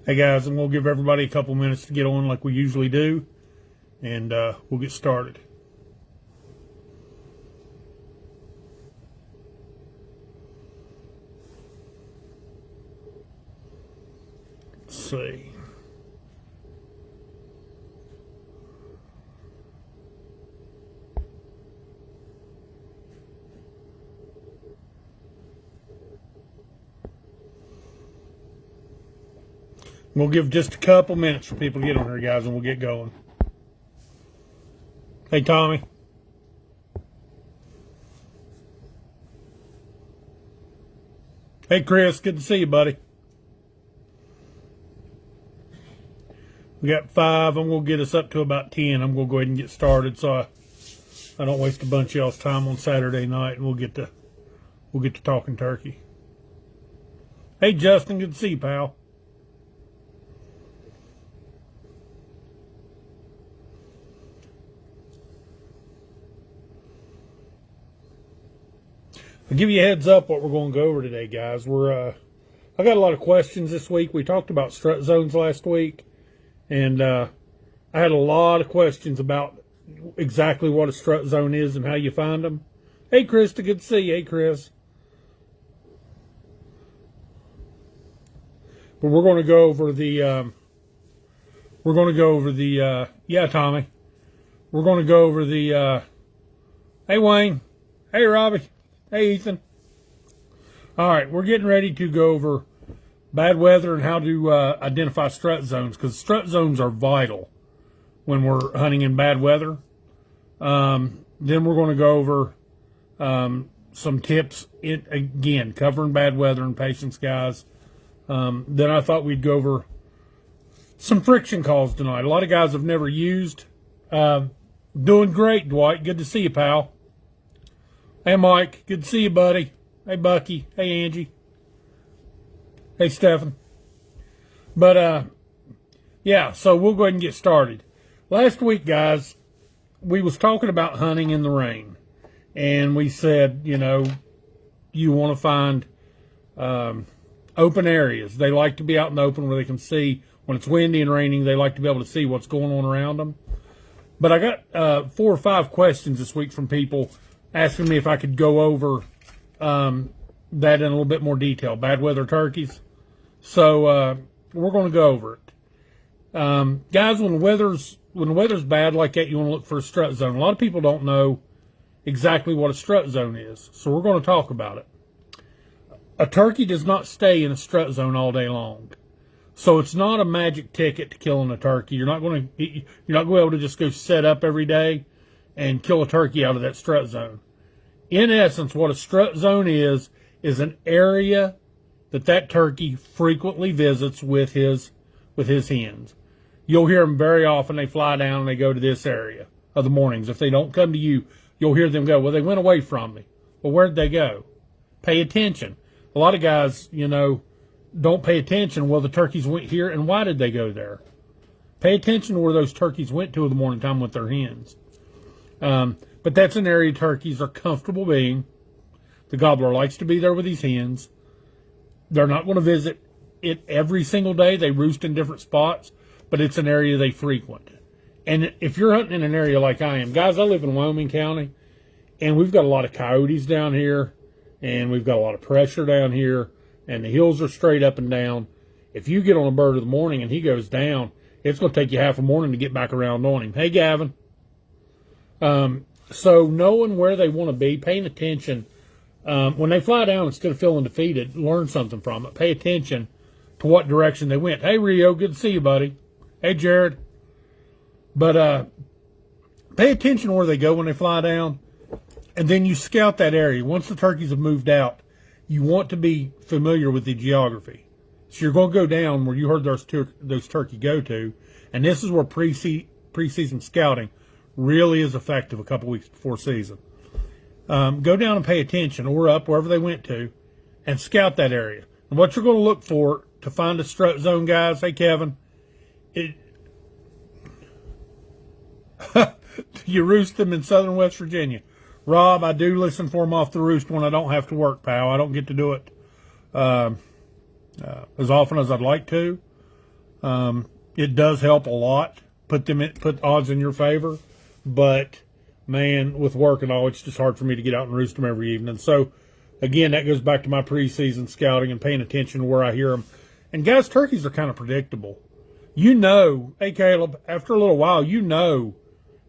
Hey guys, and we'll give everybody a couple minutes to get on like we usually do, and we'll get started. Let's see. We'll give just a couple minutes for people to get on here, guys, and we'll get going. Hey, Tommy. Hey, Chris. Good to see you, buddy. We got 5. I'm going to get us up to about 10. I'm going to go ahead and get started so I don't waste a bunch of y'all's time on Saturday night, and we'll get to talking turkey. Hey, Justin. Good to see you, pal. I'll give you a heads up what we're going to go over today, guys. I got a lot of questions this week. We talked about strut zones last week, and I had a lot of questions about exactly what a strut zone is and how you find them. Hey, Krista, good to see you. Hey, Chris. But we're going to go over the, yeah, Tommy. We're going to go over the, hey, Wayne. Hey, Robbie. Hey, Ethan. All right, we're getting ready to go over bad weather and how to identify strut zones, because strut zones are vital when we're hunting in bad weather. Then we're going to go over some tips, again, covering bad weather and patience, guys. Then I thought we'd go over some friction calls tonight. A lot of guys have never used. Doing great, Dwight. Good to see you, pal. Hey, Mike. Good to see you, buddy. Hey, Bucky. Hey, Angie. Hey, Stephen. But, yeah, so we'll go ahead and get started. Last week, guys, we was talking about hunting in the rain. And we said, you know, you want to find open areas. They like to be out in the open where they can see. When it's windy and raining, they like to be able to see what's going on around them. But I got 4 or 5 questions this week from people asking me if I could go over that in a little bit more detail. Bad weather turkeys. So we're going to go over it. Guys, when the weather's bad like that, you want to look for a strut zone. A lot of people don't know exactly what a strut zone is, so we're going to talk about it. A turkey does not stay in a strut zone all day long. So it's not a magic ticket to killing a turkey. You're not going to be able to just go set up every day and kill a turkey out of that strut zone. In essence, what a strut zone is an area that turkey frequently visits with his hens. You'll hear them very often. They fly down and they go to this area of the mornings. If they don't come to you, you'll hear them go, well, they went away from me. Well, where'd they go? Pay attention. A lot of guys, don't pay attention. Well, the turkeys went here, and why did they go there? Pay attention to where those turkeys went to in the morning time with their hens. But that's an area turkeys are comfortable being. The gobbler likes to be there with his hens. They're not going to visit it every single day. They roost in different spots, but it's an area they frequent. And if you're hunting in an area like I am, guys, I live in Wyoming County, and we've got a lot of coyotes down here, and we've got a lot of pressure down here, and the hills are straight up and down. If you get on a bird of the morning and he goes down, it's going to take you half a morning to get back around on him. Hey, Gavin. So knowing where they want to be, paying attention, when they fly down, instead of feeling defeated, learn something from it. Pay attention to what direction they went. Hey, Rio, good to see you, buddy. Hey, Jared. But pay attention to where they go when they fly down, and then you scout that area. Once the turkeys have moved out, you want to be familiar with the geography. So you're going to go down where you heard those turkey go to, and this is where preseason scouting really is effective a couple weeks before season. Go down and pay attention, or up, wherever they went to, and scout that area. And what you're going to look for to find a strut zone, guys, hey, Kevin, you roost them in southern West Virginia. Rob, I do listen for them off the roost when I don't have to work, pal. I don't get to do it as often as I'd like to. It does help a lot. Put odds in your favor. But, man, with work and all, it's just hard for me to get out and roost them every evening. So, again, that goes back to my preseason scouting and paying attention to where I hear them. And, guys, turkeys are kind of predictable. You know, hey, Caleb, after a little while, you know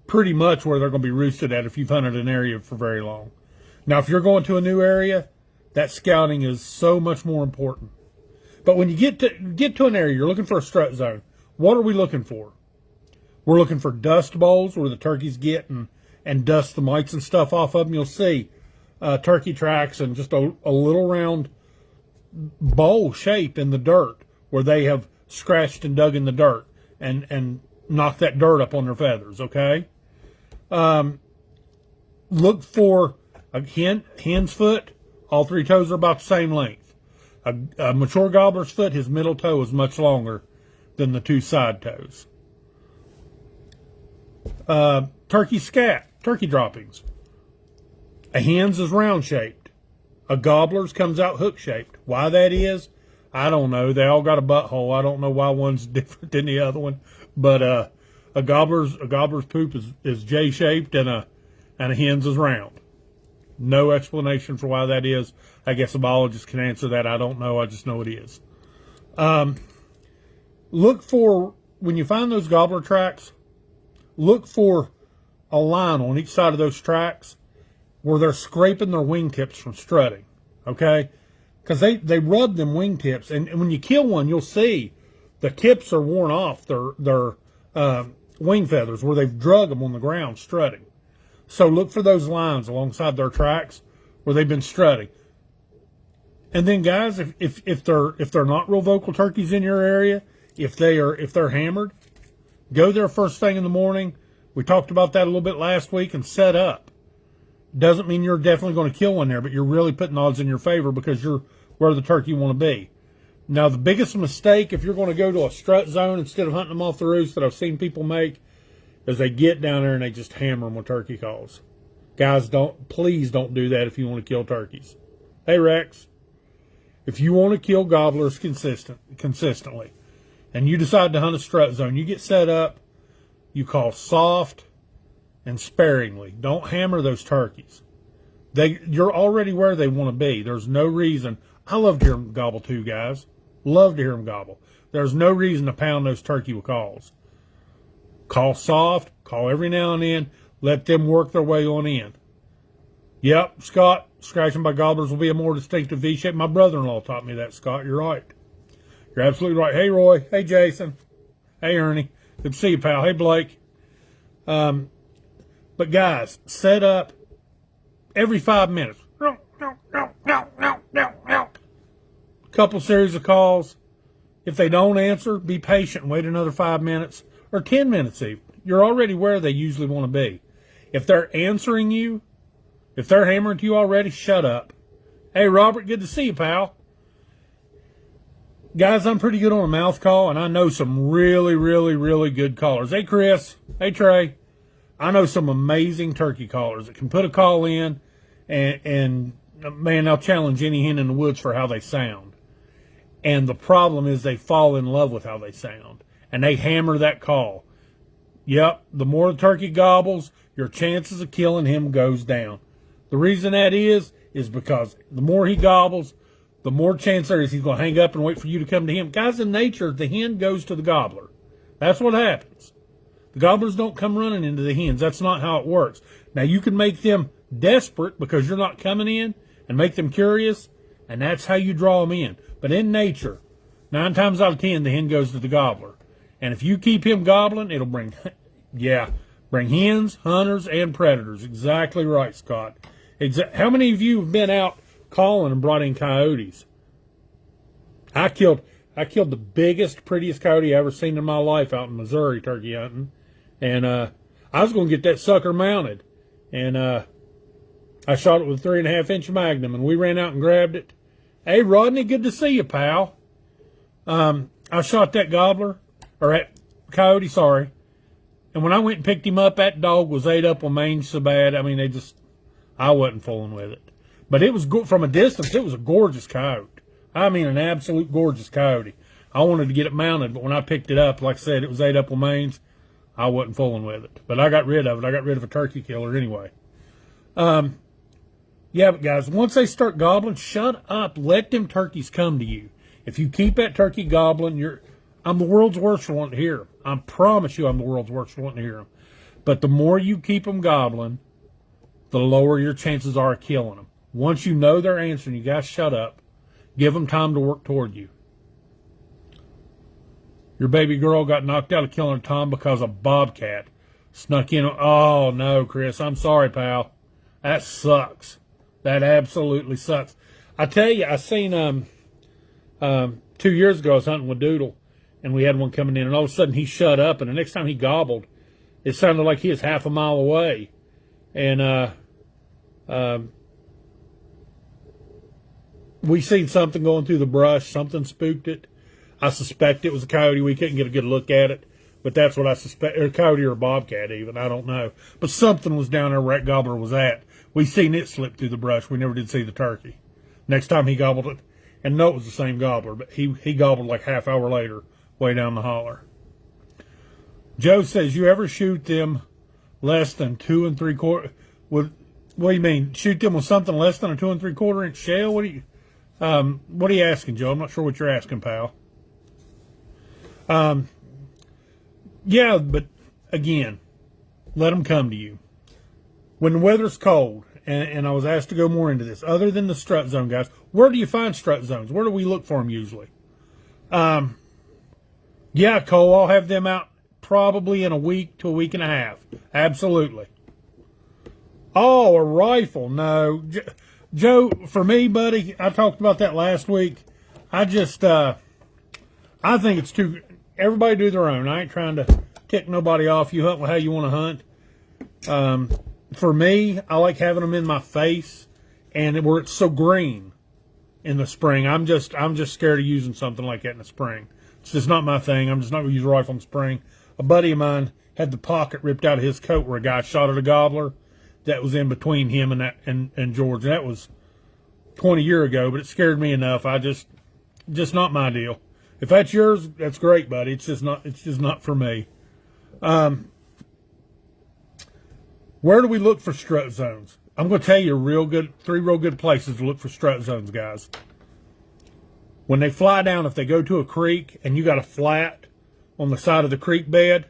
pretty much where they're going to be roosted at if you've hunted an area for very long. Now, if you're going to a new area, that scouting is so much more important. But when you get to an area, you're looking for a strut zone. What are we looking for? We're looking for dust bowls where the turkeys get and dust the mites and stuff off of them. You'll see turkey tracks and just a little round bowl shape in the dirt where they have scratched and dug in the dirt and knocked that dirt up on their feathers, okay? Look for a hen's foot. All three toes are about the same length. A mature gobbler's foot, his middle toe is much longer than the two side toes. Turkey scat, turkey droppings. A hen's is round shaped. A gobbler's comes out hook shaped. Why that is, I don't know. They all got a butthole. I don't know why one's different than the other one. But a gobbler's poop is J shaped and a hen's is round. No explanation for why that is. I guess a biologist can answer that. I don't know. I just know it is. Look for, when you find those gobbler tracks, look for a line on each side of those tracks where they're scraping their wingtips from strutting, okay? Because they rub them wingtips, and when you kill one, you'll see the tips are worn off their wing feathers where they've drug them on the ground strutting. So look for those lines alongside their tracks where they've been strutting. And then, guys, if they're not real vocal turkeys in your area, if they're hammered, go there first thing in the morning. We talked about that a little bit last week, and set up. Doesn't mean you're definitely going to kill one there, but you're really putting odds in your favor because you're where the turkey you want to be. Now, the biggest mistake if you're going to go to a strut zone instead of hunting them off the roost that I've seen people make is they get down there and they just hammer them with turkey calls. Guys, please don't do that if you want to kill turkeys. Hey, Rex, if you want to kill gobblers consistently, and you decide to hunt a strut zone, you get set up, you call soft and sparingly. Don't hammer those turkeys. You're already where they want to be. There's no reason. I love to hear them gobble too, guys. Love to hear them gobble. There's no reason to pound those turkey with calls. Call soft, call every now and then, let them work their way on in. Yep, Scott, scratching by gobblers will be a more distinctive V shape. My brother-in-law taught me that, Scott. You're right. You're absolutely right. Hey, Roy. Hey, Jason. Hey, Ernie. Good to see you, pal. Hey, Blake. But, guys, set up every 5 minutes. Couple series of calls. If they don't answer, be patient and wait another 5 minutes or 10 minutes even. You're already where they usually want to be. If they're answering you, if they're hammering to you already, shut up. Hey, Robert, good to see you, pal. Guys, I'm pretty good on a mouth call, and I know some really, really, really good callers. Hey, Chris. Hey, Trey. I know some amazing turkey callers that can put a call in, and man, I'll challenge any hen in the woods for how they sound. And the problem is they fall in love with how they sound, and they hammer that call. Yep, the more the turkey gobbles, your chances of killing him goes down. The reason that is because the more he gobbles, the more chance there is he's going to hang up and wait for you to come to him. Guys, in nature, the hen goes to the gobbler. That's what happens. The gobblers don't come running into the hens. That's not how it works. Now, you can make them desperate because you're not coming in and make them curious, and that's how you draw them in. But in nature, 9 times out of 10, the hen goes to the gobbler. And if you keep him gobbling, it'll bring hens, hunters, and predators. Exactly right, Scott. How many of you have been out calling and brought in coyotes? I killed the biggest, prettiest coyote I ever seen in my life out in Missouri turkey hunting. And I was going to get that sucker mounted. And I shot it with a 3.5-inch Magnum, and we ran out and grabbed it. Hey, Rodney, good to see you, pal. I shot that coyote, sorry. And when I went and picked him up, that dog was ate up on mange so bad. I mean, I wasn't fooling with it. But it was from a distance, it was a gorgeous coyote. I mean, an absolute gorgeous coyote. I wanted to get it mounted, but when I picked it up, like I said, it was 8 Upwell Mains. I wasn't fooling with it. But I got rid of it. I got rid of a turkey killer anyway. Yeah, but guys, once they start gobbling, shut up. Let them turkeys come to you. If you keep that turkey gobbling, I'm the world's worst for wanting to hear them. I promise you I'm the world's worst for wanting to hear them. But the more you keep them gobbling, the lower your chances are of killing them. Once you know they're answering, you guys shut up. Give them time to work toward you. Your baby girl got knocked out of killing a tom because a bobcat snuck in. Oh, no, Chris. I'm sorry, pal. That sucks. That absolutely sucks. I tell you, I seen 2 years ago I was hunting with Doodle, and we had one coming in, and all of a sudden he shut up, and the next time he gobbled, it sounded like he was half a mile away. And we seen something going through the brush. Something spooked it. I suspect it was a coyote. We couldn't get a good look at it, but that's what I suspect. Or a coyote or a bobcat even. I don't know. But something was down there where that gobbler was at. We seen it slip through the brush. We never did see the turkey. Next time he gobbled it, and no, it was the same gobbler, but he gobbled like half hour later way down the holler. Joe says, you ever shoot them less than 2 3/4? What do you mean? Shoot them with something less than a 2 3/4 inch shell? What are you asking, Joe? I'm not sure what you're asking, pal. Yeah, but again, let them come to you. When the weather's cold, and I was asked to go more into this, other than the strut zone, guys, where do you find strut zones? Where do we look for them usually? Yeah, Cole, I'll have them out probably in a week to a week and a half. Absolutely. Oh, a rifle. No. Joe, for me, buddy, I talked about that last week. I think it's too, everybody do their own. I ain't trying to tick nobody off. You hunt how you want to hunt. For me, I like having them in my face, and where it's so green in the spring. I'm just scared of using something like that in the spring. It's just not my thing. I'm just not going to use a rifle in the spring. A buddy of mine had the pocket ripped out of his coat where a guy shot at a gobbler that was in between him and George. And that was 20 years ago, but it scared me enough. Just not my deal. If that's yours, that's great, buddy. It's just not for me. Where do we look for strut zones? I'm going to tell you three real good places to look for strut zones, guys. When they fly down, if they go to a creek and you got a flat on the side of the creek bed,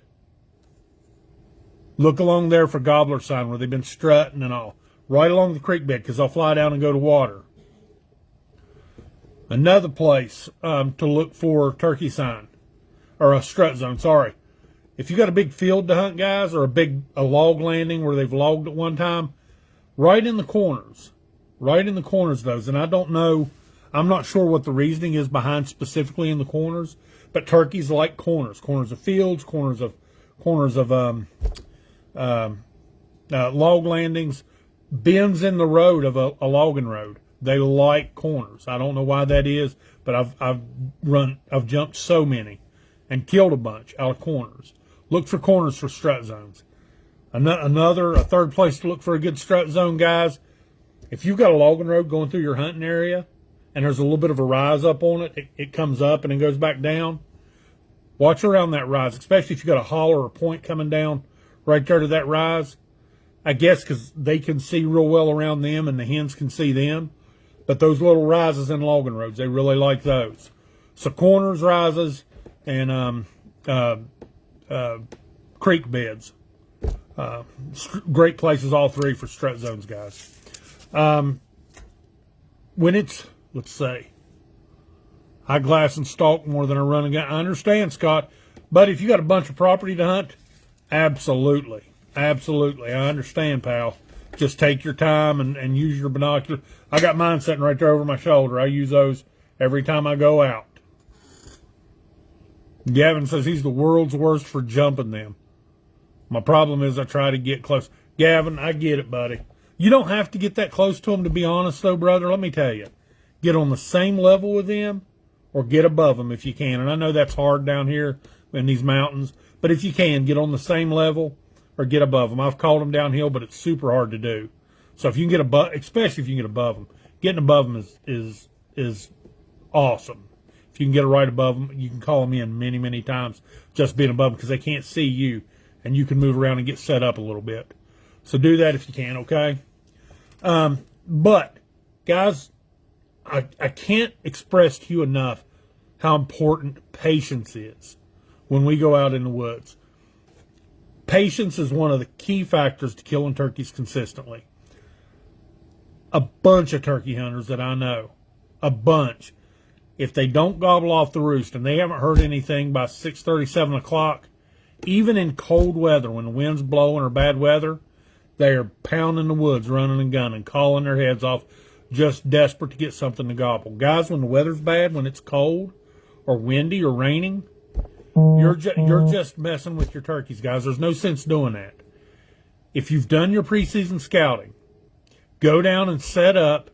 look along there for gobbler sign where they've been strutting and all. Right along the creek bed, because they'll fly down and go to water. Another place to look for turkey sign, or a strut zone, sorry. If you got a big field to hunt, guys, or a log landing where they've logged at one time, right in the corners of those. And I don't know, I'm not sure what the reasoning is behind specifically in the corners, but turkeys like corners of fields, corners of log landings, bends in the road of a logging road. They like corners. I don't know why that is, but I've jumped so many and killed a bunch out of corners. Look for corners for strut zones. A third place to look for a good strut zone, guys. If you've got a logging road going through your hunting area and there's a little bit of a rise up on it, it comes up and then goes back down. Watch around that rise, especially if you got a hollow or a point coming down right there to that rise. I guess because they can see real well around them and the hens can see them. But those little rises in logging roads, they really like those. So corners, rises, and creek beds. Great places, all three, for strut zones, guys. When it's, let's say, I glass and stalk more than I run and gun. I understand, Scott. But if you got a bunch of property to hunt, absolutely. Absolutely. I understand, pal. Just take your time and use your binocular. I got mine sitting right there over my shoulder. I use those every time I go out. Gavin says he's the world's worst for jumping them. My problem is I try to get close. Gavin, I get it, buddy. You don't have to get that close to them, to be honest, though, brother. Let me tell you. Get on the same level with them or get above them if you can. And I know that's hard down here in these mountains. But if you can, get on the same level or get above them. I've called them downhill, but it's super hard to do. So if you can get above, especially if you can get above them, getting above them is awesome. If you can get it right above them, you can call them in many, many times just being above them because they can't see you, and you can move around and get set up a little bit. So do that if you can, okay? But, guys, I can't express to you enough how important patience is when we go out in the woods. Patience is one of the key factors to killing turkeys consistently. A bunch of turkey hunters that I know, a bunch, if they don't gobble off the roost and they haven't heard anything by 6:30, 7 o'clock, even in cold weather, when the wind's blowing or bad weather, they are pounding the woods, running and gunning, calling their heads off, just desperate to get something to gobble. Guys, when the weather's bad, when it's cold or windy or raining, you're just messing with your turkeys, guys. There's no sense doing that. If you've done your preseason scouting, go down and set up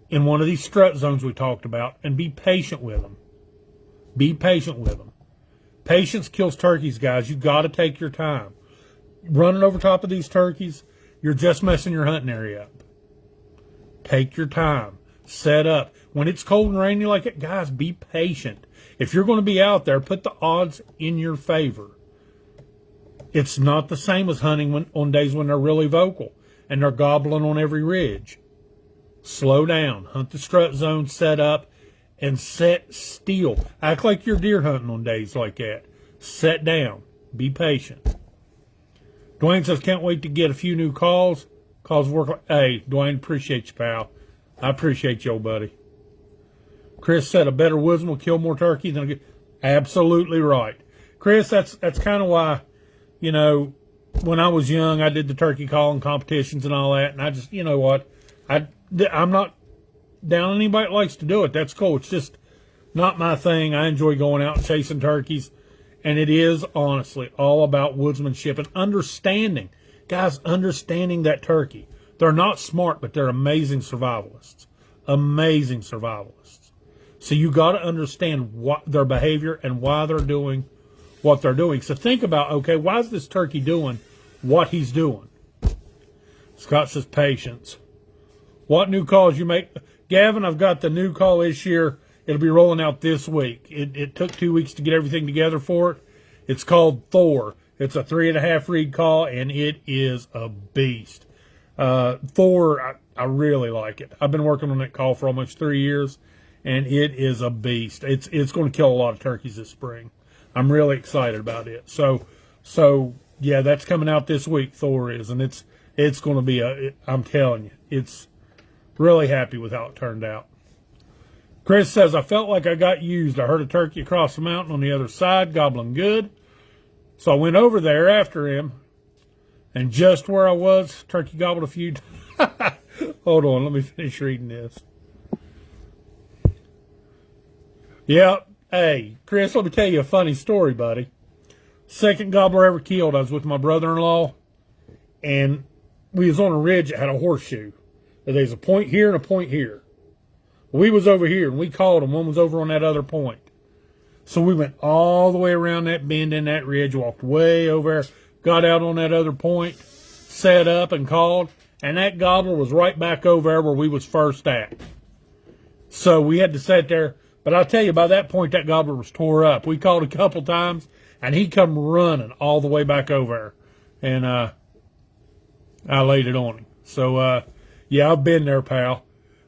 in one of these strut zones we talked about and be patient with them. Be patient with them. Patience kills turkeys, guys. You got to take your time. Running over top of these turkeys, you're just messing your hunting area up. Take your time. Set up. When it's cold and rainy like it, guys, be patient. If you're going to be out there, put the odds in your favor. It's not the same as hunting on days when they're really vocal and they're gobbling on every ridge. Slow down. Hunt the strut zone, set up, and set still. Act like you're deer hunting on days like that. Set down. Be patient. Dwayne says, can't wait to get a few new calls. Calls work. Hey, Dwayne, appreciate you, pal. I appreciate you, old buddy. Chris said a better woodsman will kill more turkey than a good. Absolutely right. Chris, that's kind of why, you know, when I was young, I did the turkey calling competitions and all that. And I just, you know what, I'm not down on anybody that likes to do it. That's cool. It's just not my thing. I enjoy going out and chasing turkeys. And it is, honestly, all about woodsmanship and understanding. Guys, understanding that turkey. They're not smart, but they're amazing survivalists. Amazing survivalists. So you got to understand what their behavior and why they're doing what they're doing. So think about, okay, why is this turkey doing what he's doing? Scott says patience. What new calls you make? Gavin, I've got the new call this year. It'll be rolling out this week. It took 2 weeks to get everything together for it. It's called Thor. It's a 3.5 reed call, and it is a beast. Thor, I really like it. I've been working on that call for almost 3 years, and it is a beast. It's going to kill a lot of turkeys this spring. I'm really excited about it. So yeah, that's coming out this week. Thor is, and it's going to be I'm telling you, it's really happy with how it turned out. Chris says, I felt like I got used. I heard a turkey across the mountain on the other side, gobbling good. So I went over there after him, and just where I was, turkey gobbled a few times. Hold on, let me finish reading this. Yeah, hey, Chris, let me tell you a funny story, buddy. Second gobbler ever killed, I was with my brother-in-law, and we was on a ridge that had a horseshoe. There's a point here and a point here. We was over here, and we called them. One was over on that other point. So we went all the way around that bend in that ridge, walked way over there, got out on that other point, set up and called, and that gobbler was right back over there where we was first at. So we had to sit there. But I'll tell you, by that point, that gobbler was tore up. We called a couple times, and he come running all the way back over there. And I laid it on him. So, yeah, I've been there, pal.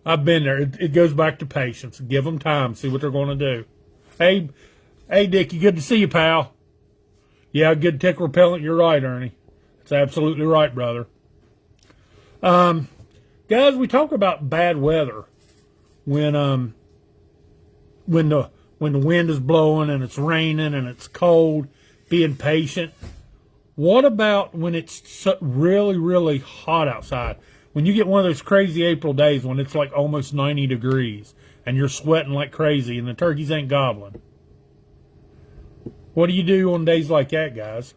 I've been there. It goes back to patience. Give them time. See what they're going to do. Hey, Dickie, good to see you, pal. Yeah, good tick repellent. You're right, Ernie. That's absolutely right, brother. Guys, we talk about bad weather when the wind is blowing and it's raining and it's cold, being patient. What about when it's really, really hot outside? When you get one of those crazy April days when it's like almost 90 degrees and you're sweating like crazy and the turkeys ain't gobbling. What do you do on days like that, guys?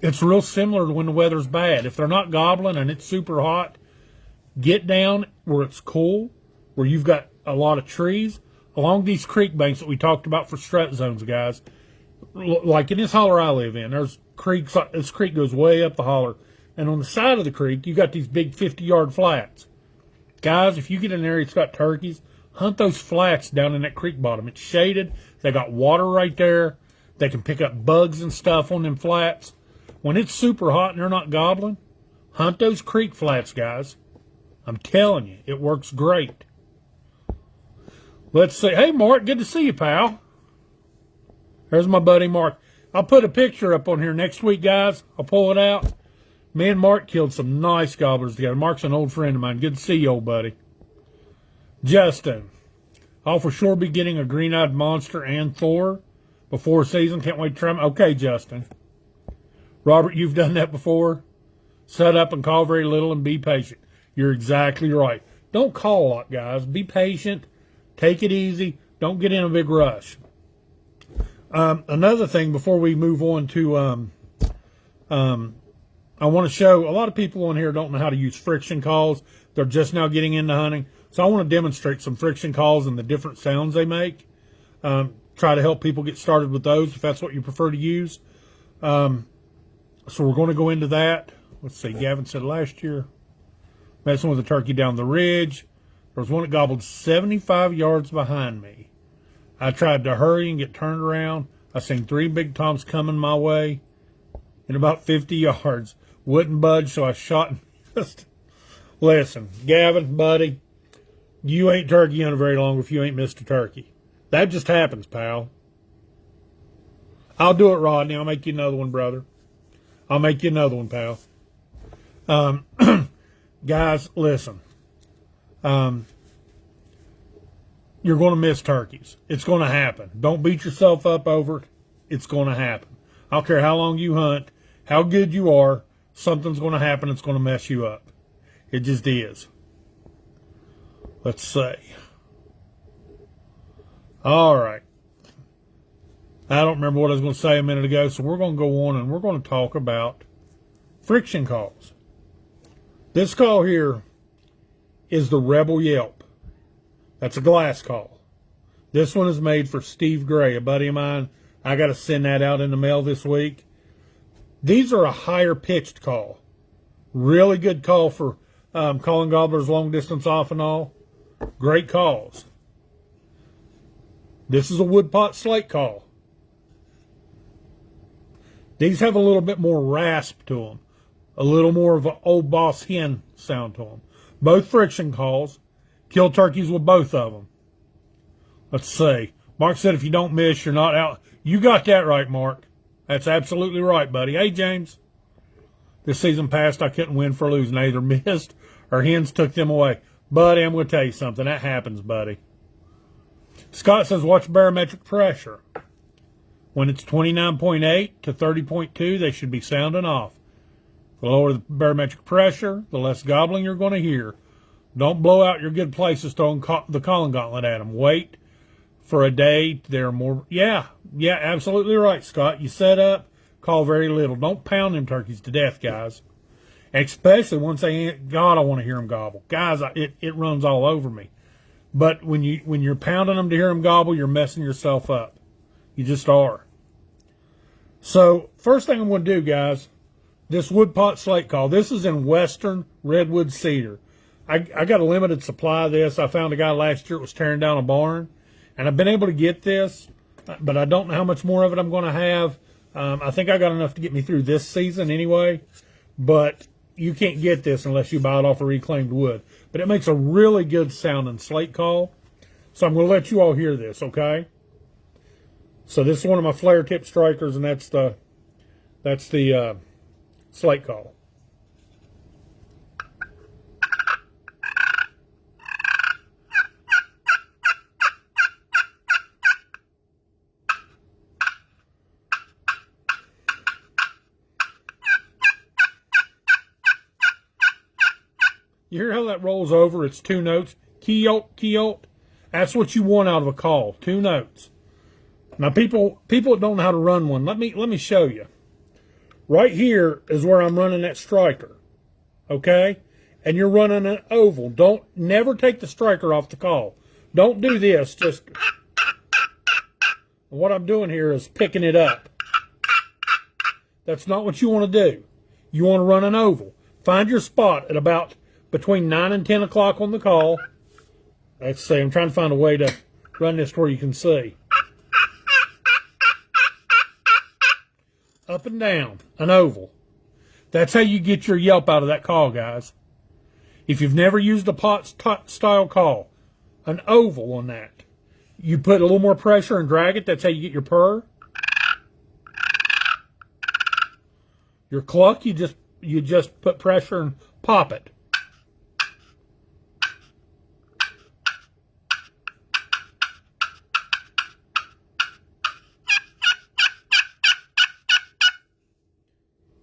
It's real similar to when the weather's bad. If they're not gobbling and it's super hot, get down where it's cool, where you've got a lot of trees, along these creek banks that we talked about for strut zones, guys. Like in this holler I live in, there's creeks. This creek goes way up the holler. And on the side of the creek, you got these big 50-yard flats. Guys, if you get in an area that's got turkeys, Hunt those flats down in that creek bottom. It's shaded. They got water right there. They can pick up bugs and stuff on them flats. When it's super hot and they're not gobbling, hunt those creek flats, guys. I'm telling you, it works great. Let's see. Hey, Mark, good to see you, pal. There's my buddy Mark. I'll put a picture up on here next week, guys. I'll pull it out. Me and Mark killed some nice gobblers together. Mark's an old friend of mine. Good to see you, old buddy. Justin, I'll for sure be getting a green-eyed monster and Thor before season. Can't wait to try them. Okay, Justin. Robert, you've done that before. Set up and call very little and be patient. You're exactly right. Don't call a lot, guys. Be patient. Take it easy. Don't get in a big rush. Another thing before we move on to, I want to show, a lot of people on here don't know how to use friction calls. They're just now getting into hunting. So I want to demonstrate some friction calls and the different sounds they make. Try to help people get started with those if that's what you prefer to use. So we're going to go into that. Let's see, Gavin said last year, messing with a turkey down the ridge. There was one that gobbled 75 yards behind me. I tried to hurry and get turned around. I seen 3 big toms coming my way in about 50 yards. Wouldn't budge, so I shot and missed. Listen, Gavin, buddy, you ain't turkey hunting very long if you ain't missed a turkey. That just happens, pal. I'll do it, Rodney. I'll make you another one, brother. I'll make you another one, pal. Guys, listen. You're going to miss turkeys. It's going to happen. Don't beat yourself up over it. It's going to happen. I don't care how long you hunt, how good you are, something's going to happen that's going to mess you up. It just is. Let's see. All right. I don't remember what I was going to say a minute ago, so we're going to go on and we're going to talk about friction calls. This call here is the Rebel Yelp. That's a glass call. This one is made for Steve Gray, a buddy of mine. I got to send that out in the mail this week. These are a higher pitched call. Really good call for calling gobblers long distance off and all. Great calls. This is a wood pot slate call. These have a little bit more rasp to them. A little more of an old boss hen sound to them. Both friction calls. Kill turkeys with both of them. Let's see. Mark said if you don't miss, you're not out. You got that right, Mark. That's absolutely right, buddy. Hey, James. This season past, I couldn't win for losing. I either missed or hens took them away. Buddy, I'm going to tell you something. That happens, buddy. Scott says watch barometric pressure. When it's 29.8 to 30.2, they should be sounding off. The lower the barometric pressure, the less gobbling you're going to hear. Don't blow out your good places throwing the calling gauntlet at them. Wait for a day. They're more. Yeah, absolutely right, Scott. You set up, call very little. Don't pound them turkeys to death, guys. Especially once they ain't. God, I want to hear them gobble. Guys, it runs all over me. But when you're pounding them to hear them gobble, you're messing yourself up. You just are. So first thing I'm going to do, guys, this wood pot slate call. This is in Western Redwood Cedar. I got a limited supply of this. I found a guy last year that was tearing down a barn, and I've been able to get this, but I don't know how much more of it I'm going to have. I think I got enough to get me through this season anyway, but you can't get this unless you buy it off of reclaimed wood. But it makes a really good sounding slate call, so I'm going to let you all hear this, okay? So this is one of my flare tip strikers, and that's the slate call. You hear how that rolls over? It's 2 notes. Kee-yolt, kee-yolt. That's what you want out of a call. 2 notes. Now, people that don't know how to run one, let me show you. Right here is where I'm running that striker. Okay? And you're running an oval. Never take the striker off the call. Don't do this. Just what I'm doing here is picking it up. That's not what you want to do. You want to run an oval. Find your spot at about between 9 and 10 o'clock on the call. Let's see. I'm trying to find a way to run this where you can see. Up and down, an oval. That's how you get your yelp out of that call, guys. If you've never used a pot-style call, an oval on that. You put a little more pressure and drag it. That's how you get your purr. Your cluck, you just put pressure and pop it.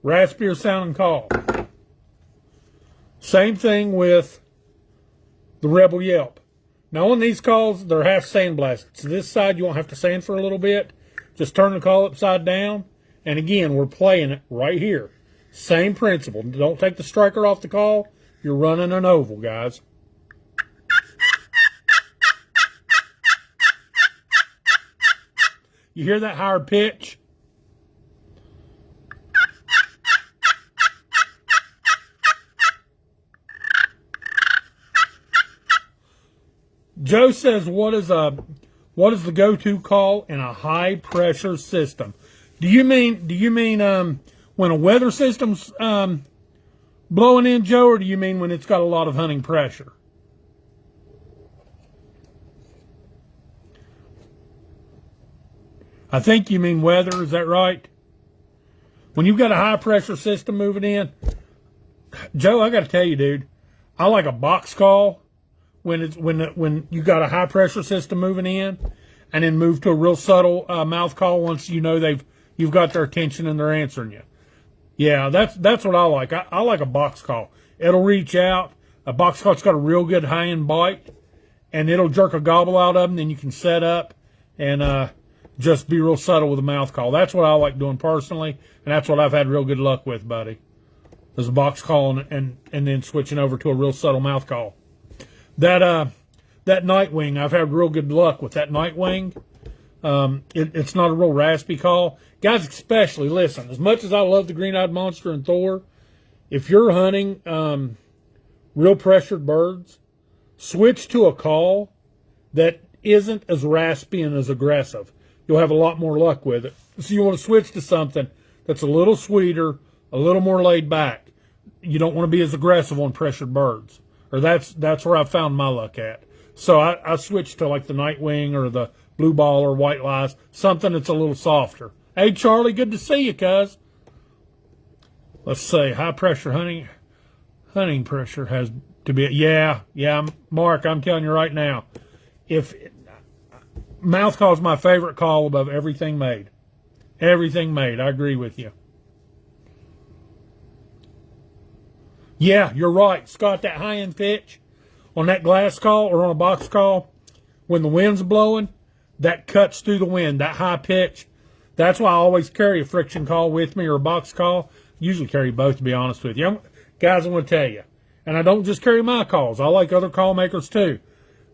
Raspier sounding call. Same thing with the Rebel Yelp. Now on these calls, they're half sandblasted. So this side you won't have to sand for a little bit. Just turn the call upside down. And again, we're playing it right here. Same principle. Don't take the striker off the call. You're running an oval, guys. You hear that higher pitch? Joe says, what is the go-to call in a high pressure system? Do you mean when a weather system's blowing in, Joe, or do you mean when it's got a lot of hunting pressure? I think you mean weather, is that right? When you've got a high pressure system moving in, Joe, I got to tell you, dude, I like a box call. When you got a high pressure system moving in, and then move to a real subtle mouth call once you know you've got their attention and they're answering you. Yeah, that's what I like. I like a box call. It'll reach out. A box call's got a real good high end bite, and it'll jerk a gobble out of them. Then you can set up and just be real subtle with a mouth call. That's what I like doing personally, and that's what I've had real good luck with, buddy. Is a box call and then switching over to a real subtle mouth call. That Nightwing, I've had real good luck with that Nightwing. It's not a real raspy call. Guys, especially, listen, as much as I love the Green-Eyed Monster and Thor, if you're hunting real pressured birds, switch to a call that isn't as raspy and as aggressive. You'll have a lot more luck with it. So you want to switch to something that's a little sweeter, a little more laid back. You don't want to be as aggressive on pressured birds. Or that's where I found my luck at. So I switched to like the Nightwing or the Blue Ball or White Lies, something that's a little softer. Hey, Charlie, good to see you, cuz. Let's see, high pressure hunting pressure has to be, yeah, Mark, I'm telling you right now, if mouth call is my favorite call above everything made. Everything made, I agree with you. Yeah, you're right, Scott, that high-end pitch on that glass call or on a box call, when the wind's blowing, that cuts through the wind, that high pitch. That's why I always carry a friction call with me or a box call. Usually carry both, to be honest with you. Guys, I'm going to tell you, and I don't just carry my calls. I like other call makers too.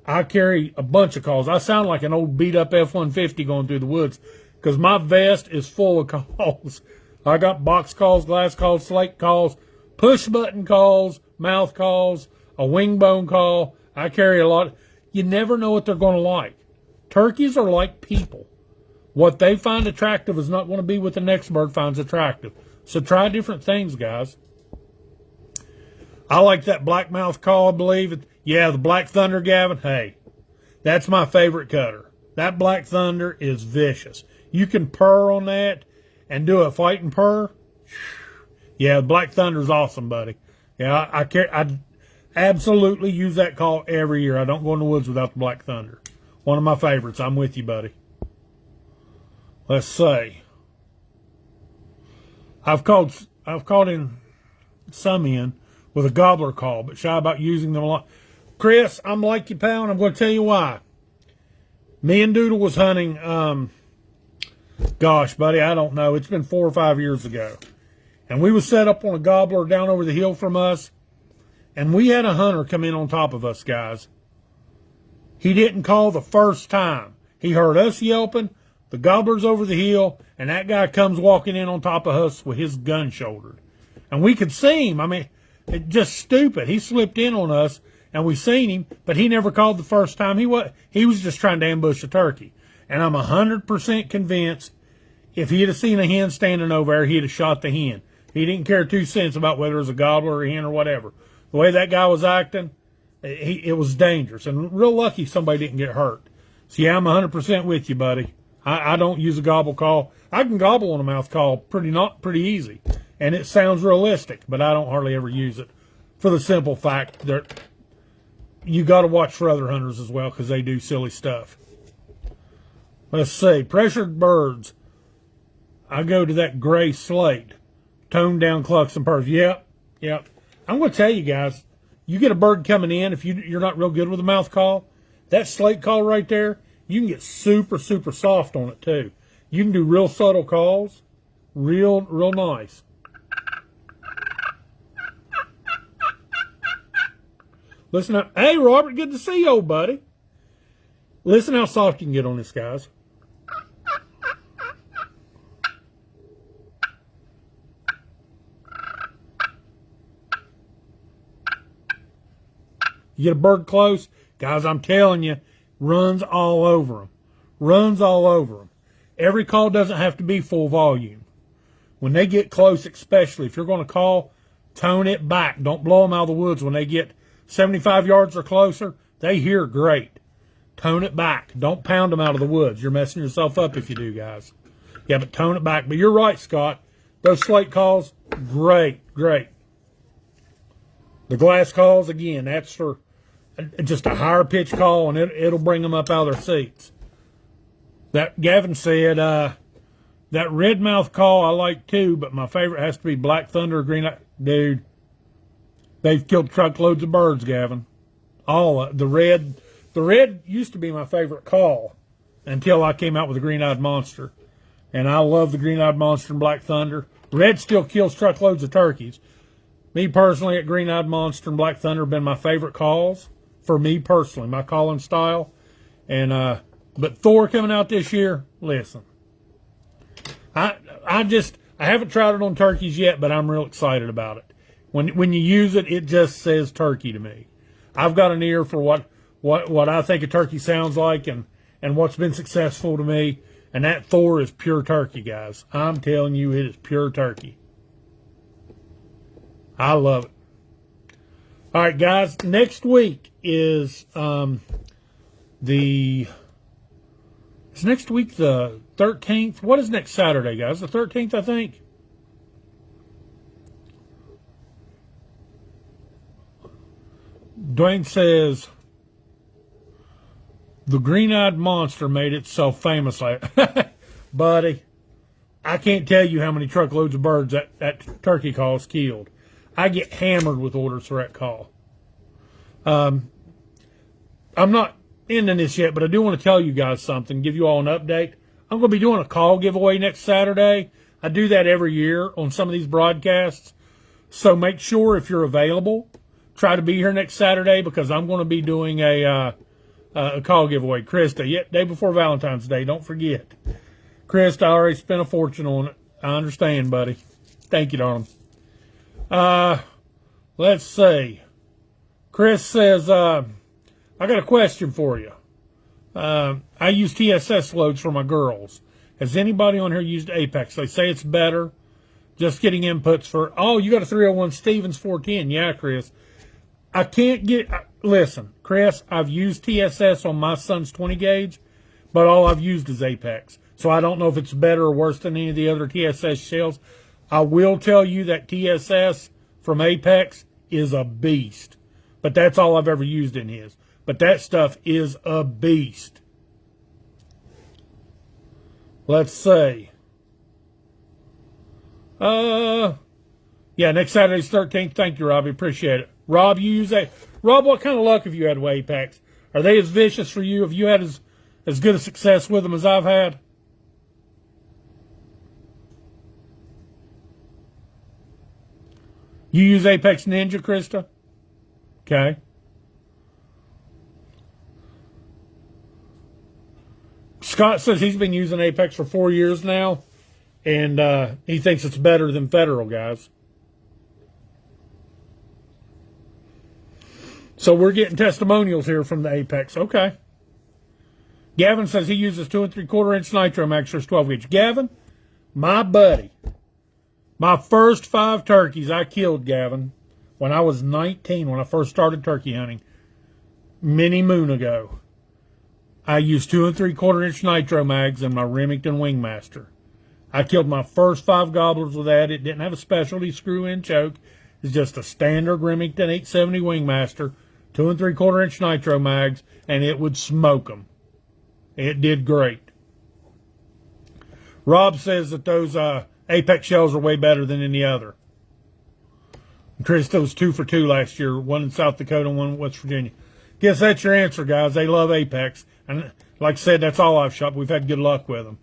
I carry a bunch of calls. I sound like an old beat-up F-150 going through the woods because my vest is full of calls. I got box calls, glass calls, slate calls, push button calls, mouth calls, a wing bone call. I carry a lot. You never know what they're going to like. Turkeys are like people. What they find attractive is not going to be what the next bird finds attractive. So try different things, guys. I like that black mouth call, I believe. Yeah, the Black Thunder, Gavin. Hey, that's my favorite cutter. That Black Thunder is vicious. You can purr on that and do a fighting purr. Yeah, Black Thunder's awesome, buddy. Yeah, I absolutely use that call every year. I don't go in the woods without the Black Thunder. One of my favorites. I'm with you, buddy. Let's see. I've called in some in with a gobbler call, but shy about using them a lot. Chris, I'm like you, pal, and I'm going to tell you why. Me and Doodle was hunting, gosh, buddy, I don't know. It's been 4 or 5 years ago. And we was set up on a gobbler down over the hill from us, and we had a hunter come in on top of us, guys. He didn't call the first time. He heard us yelping, the gobbler's over the hill, and that guy comes walking in on top of us with his gun shouldered. And we could see him. I mean, it just stupid. He slipped in on us, and we seen him, but he never called the first time. He was just trying to ambush a turkey. And I'm 100% convinced if he'd have seen a hen standing over there, he'd have shot the hen. He didn't care 2 cents about whether it was a gobbler or a hen or whatever. The way that guy was acting, it was dangerous. And real lucky somebody didn't get hurt. So, yeah, I'm 100% with you, buddy. I don't use a gobble call. I can gobble on a mouth call pretty easy. And it sounds realistic, but I don't hardly ever use it for the simple fact that you got to watch for other hunters as well because they do silly stuff. Let's see. Pressured birds. I go to that gray slate. Toned down clucks and purrs. Yep. I'm going to tell you guys, you get a bird coming in, if you're not real good with a mouth call, that slate call right there, you can get super, super soft on it too. You can do real subtle calls, real nice. Listen up. Hey, Robert, good to see you, old buddy. Listen how soft you can get on this, guys. You get a bird close, guys, I'm telling you, runs all over them. Runs all over them. Every call doesn't have to be full volume. When they get close, especially, if you're going to call, tone it back. Don't blow them out of the woods. When they get 75 yards or closer, they hear great. Tone it back. Don't pound them out of the woods. You're messing yourself up if you do, guys. Yeah, but tone it back. But you're right, Scott. Those slate calls, great. The glass calls, again, that's for just a higher pitch call, and it'll bring them up out of their seats. That Gavin said, that red mouth call I like too, but my favorite has to be Black Thunder or Green Eye. Dude, they've killed truckloads of birds, Gavin. All the red used to be my favorite call until I came out with the Green-Eyed Monster. And I love the Green-Eyed Monster and Black Thunder. Red still kills truckloads of turkeys. Me personally, at Green-Eyed Monster and Black Thunder have been my favorite calls. For me personally, my calling style. And but Thor coming out this year, listen. I haven't tried it on turkeys yet, but I'm real excited about it. When you use it, it just says turkey to me. I've got an ear for what I think a turkey sounds like and what's been successful to me. And that Thor is pure turkey, guys. I'm telling you, it is pure turkey. I love it. All right, guys. Next week is next week the 13th? What is next Saturday, guys? The 13th, I think. Dwayne says the Green-Eyed Monster made itself famous. Buddy, I can't tell you how many truckloads of birds that turkey call's killed. I get hammered with orders for that call. I'm not ending this yet, but I do want to tell you guys something, give you all an update. I'm going to be doing a call giveaway next Saturday. I do that every year on some of these broadcasts. So make sure if you're available, try to be here next Saturday because I'm going to be doing a call giveaway. Krista, day before Valentine's Day, don't forget. Krista, I already spent a fortune on it. I understand, buddy. Thank you, darling. Let's see. Chris says, I got a question for you. I use TSS loads for my girls. Has anybody on here used Apex? They say it's better. Just getting inputs for, you got a 301 Stevens 410. Yeah, Chris. I can't get, listen, Chris, I've used TSS on my son's 20 gauge, but all I've used is Apex. So I don't know if it's better or worse than any of the other TSS shells. I will tell you that TSS from Apex is a beast. But that's all I've ever used in his. But that stuff is a beast. Let's see. Yeah, next Saturday's 13th. Thank you, Robbie. Appreciate it. Rob, you use that. Rob, what kind of luck have you had with Apex? Are they as vicious for you? Have you had as good a success with them as I've had? You use Apex Ninja, Krista? Okay. Scott says he's been using Apex for 4 years now, and he thinks it's better than Federal, guys. So we're getting testimonials here from the Apex. Okay. Gavin says he uses 2 3/4 inch Nitro Max for his 12 gauge. Gavin, my buddy, my first 5 turkeys I killed, Gavin, when I was 19, when I first started turkey hunting, many moon ago. I used 2 3/4 inch Nitro Mags and my Remington Wingmaster. I killed my first 5 gobblers with that. It didn't have a specialty screw-in choke. It's just a standard Remington 870 Wingmaster, 2 3/4 inch Nitro Mags, and it would smoke them. It did great. Rob says that those Apex shells are way better than any other. Chris was 2 for 2 last year, one in South Dakota and one in West Virginia. Guess that's your answer, guys. They love Apex. And like I said, that's all I've shot. We've had good luck with them.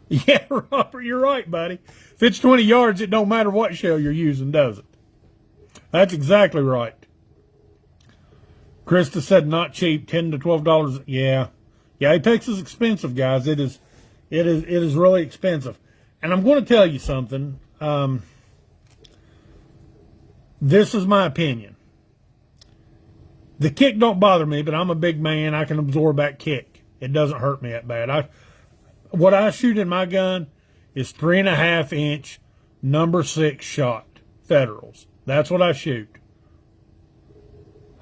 Yeah, Robert, you're right, buddy. If it's 20 yards, it don't matter what shell you're using, does it? That's exactly right. Krista said not cheap, $10 to $12. Yeah. Yeah, Apex is expensive, guys. It is really expensive. And I'm going to tell you something. This is my opinion. The kick don't bother me, but I'm a big man. I can absorb that kick. It doesn't hurt me that bad. What I shoot in my gun is 3.5 inch number 6 shot Federals. That's what I shoot.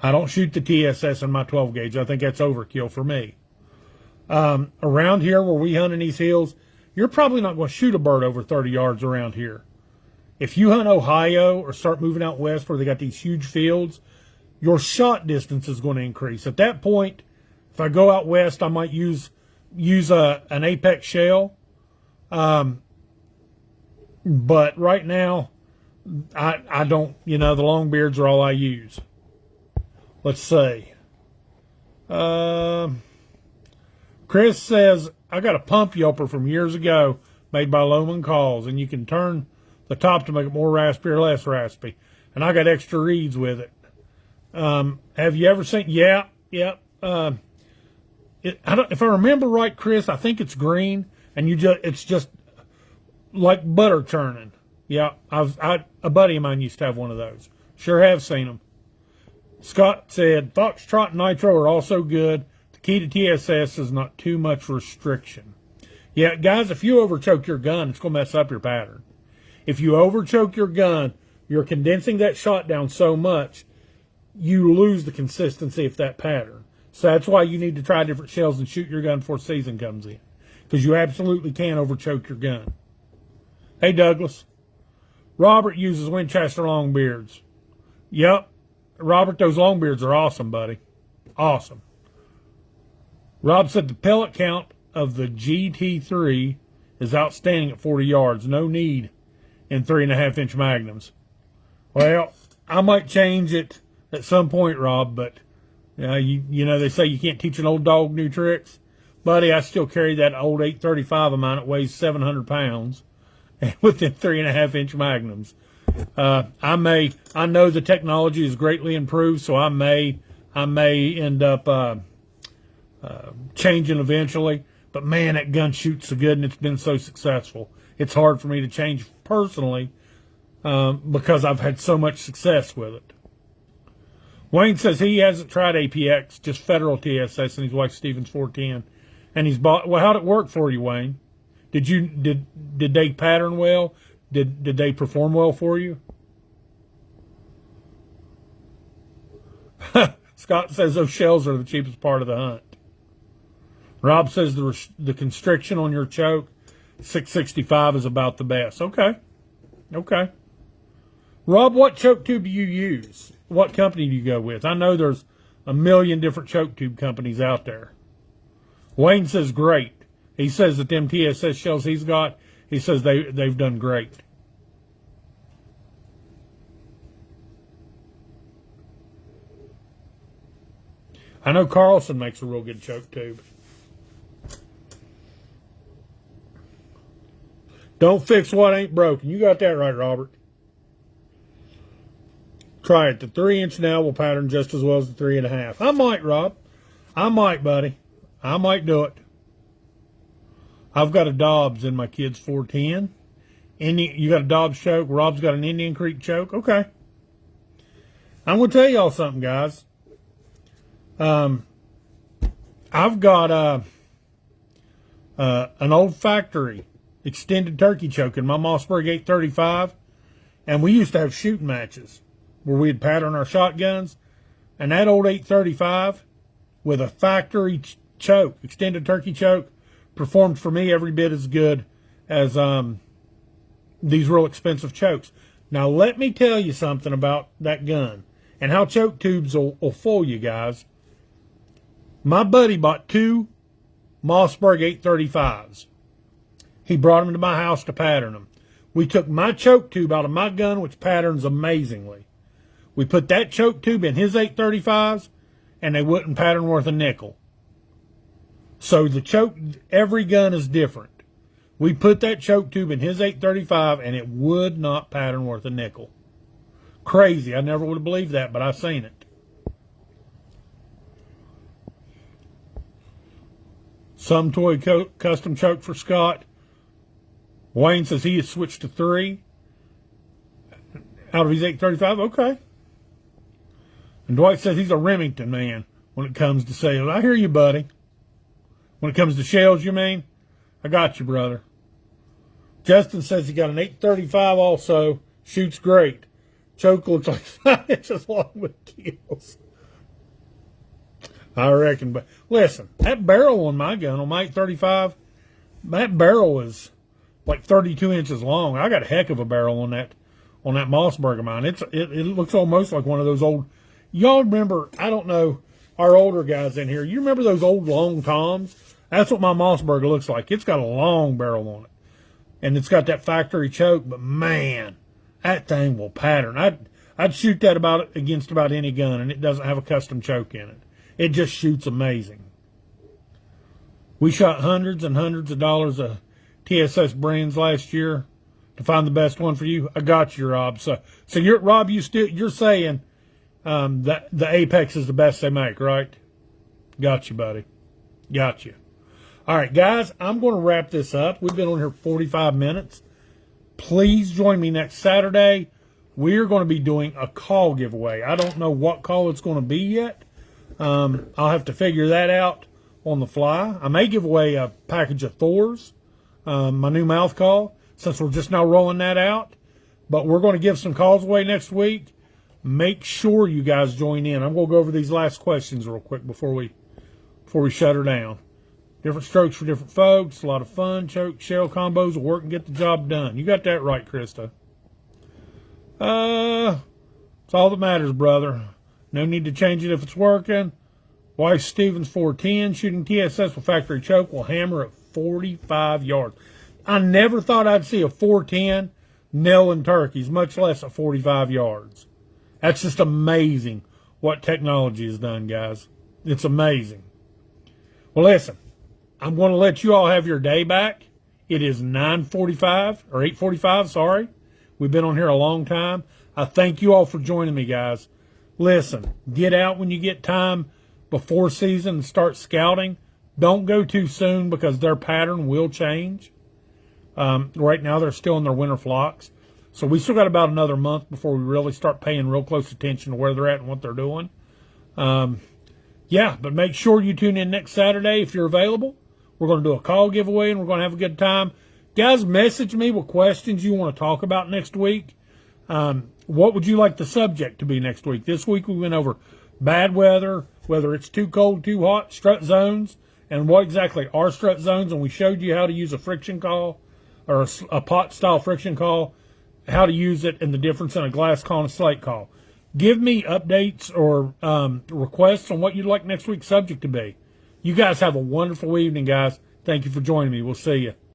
I don't shoot the TSS in my 12 gauge. I think that's overkill for me. Around here where we hunt in these hills, you're probably not going to shoot a bird over 30 yards around here. If you hunt Ohio or start moving out west where they got these huge fields, your shot distance is going to increase. At that point, if I go out west, I might use an Apex shell. But right now, I don't, the Longbeards are all I use. Let's see. Chris says, I got a pump yelper from years ago made by Lohman Calls, and you can turn the top to make it more raspy or less raspy. And I got extra reeds with it. Have you ever seen? Yeah. If I remember right, Chris, I think it's green, and it's just like butter churning. Yeah, a buddy of mine used to have one of those. Sure have seen them. Scott said, Foxtrot Nitro are also good. The key to TSS is not too much restriction. Yeah, guys, if you overchoke your gun, it's going to mess up your pattern. If you overchoke your gun, you're condensing that shot down so much, you lose the consistency of that pattern. So that's why you need to try different shells and shoot your gun before season comes in. Because you absolutely can overchoke your gun. Hey, Douglas. Robert uses Winchester Longbeards. Yep. Robert, those Longbeards are awesome, buddy. Awesome. Rob said the pellet count of the GT3 is outstanding at 40 yards. No need in 3.5 inch magnums. Well, I might change it at some point, Rob, but they say you can't teach an old dog new tricks. Buddy, I still carry that old 835 of mine. It weighs 700 pounds within 3.5 inch magnums. I know the technology is greatly improved, so I may end up changing eventually. But man, that gun shoots so good and it's been so successful. It's hard for me to change personally because I've had so much success with it. Wayne says he hasn't tried APX, just Federal TSS, and he's watched Stevens 410. And he's bought. Well, how'd it work for you, Wayne? Did they pattern well? Did they perform well for you? Scott says those shells are the cheapest part of the hunt. Rob says the constriction on your choke, 665 is about the best. Okay. Rob, what choke tube do you use? What company do you go with? I know there's a million different choke tube companies out there. Wayne says great. He says that them TSS shells he's got, he says they've done great. I know Carlson makes a real good choke tube. Don't fix what ain't broken. You got that right, Robert. Try it. The 3 inch now will pattern just as well as the 3.5. I might, Rob. I might, buddy. I might do it. I've got a Dobbs in my kid's 410. You got a Dobbs choke. Rob's got an Indian Creek choke. Okay. I'm going to tell y'all something, guys. I've got an old factory extended turkey choke in my Mossberg 835, and we used to have shooting matches where we'd pattern our shotguns, and that old 835 with a factory choke, extended turkey choke, performed for me every bit as good as these real expensive chokes. Now, let me tell you something about that gun and how choke tubes will fool you guys. My buddy bought 2 Mossberg 835s. He brought them to my house to pattern them. We took my choke tube out of my gun, which patterns amazingly. We put that choke tube in his 835s, and they wouldn't pattern worth a nickel. So the choke, every gun is different. We put that choke tube in his 835, and it would not pattern worth a nickel. Crazy. I never would have believed that, but I've seen it. Some toy custom choke for Scott. Wayne says he has switched to 3 out of his 835. Okay. And Dwight says he's a Remington man when it comes to sales. I hear you, buddy. When it comes to shells, you mean? I got you, brother. Justin says he got an 835 also. Shoots great. Choke looks like 5 inches long with kills. I reckon. But listen, that barrel on my gun, on my 835, that barrel is like 32 inches long. I got a heck of a barrel on that Mossberg of mine. It looks almost like one of those old. Y'all remember? I don't know. Our older guys in here, you remember those old long toms? That's what my Mossberg looks like. It's got a long barrel on it, and it's got that factory choke. But man, that thing will pattern. I'd shoot that against about any gun, and it doesn't have a custom choke in it. It just shoots amazing. We shot hundreds and hundreds of dollars of TSS brands last year to find the best one for you. I got you, Rob. So you're Rob. You're saying that the Apex is the best they make, right? Got you, buddy. Got you. All right, guys. I'm going to wrap this up. We've been on here 45 minutes. Please join me next Saturday. We're going to be doing a call giveaway. I don't know what call it's going to be yet. I'll have to figure that out on the fly. I may give away a package of Thor's, my new mouth call, since we're just now rolling that out. But we're going to give some calls away next week. Make sure you guys join in. I'm going to go over these last questions real quick before we shut her down. Different strokes for different folks. A lot of fun. Choke, shell combos will work and get the job done. You got that right, Krista. It's all that matters, brother. No need to change it if it's working. Weiss Stevens 410, shooting TSS with factory choke will hammer at 45 yards. I never thought I'd see a 410 nailing turkeys, much less at 45 yards. That's just amazing what technology has done, guys. It's amazing. Well, listen, I'm going to let you all have your day back. It is 9:45 or 8:45, sorry. We've been on here a long time. I thank you all for joining me, guys. Listen, get out when you get time before season and start scouting. Don't go too soon because their pattern will change. Right now, they're still in their winter flocks. So we still got about another month before we really start paying real close attention to where they're at and what they're doing. Yeah, but make sure you tune in next Saturday if you're available. We're going to do a call giveaway, and we're going to have a good time. Guys, message me with questions you want to talk about next week. What would you like the subject to be next week? This week we went over bad weather, whether it's too cold, too hot, strut zones, and what exactly are strut zones. And we showed you how to use a friction call or a pot-style friction call, how to use it, and the difference in a glass call and a slate call. Give me updates or requests on what you'd like next week's subject to be. You guys have a wonderful evening, guys. Thank you for joining me. We'll see you.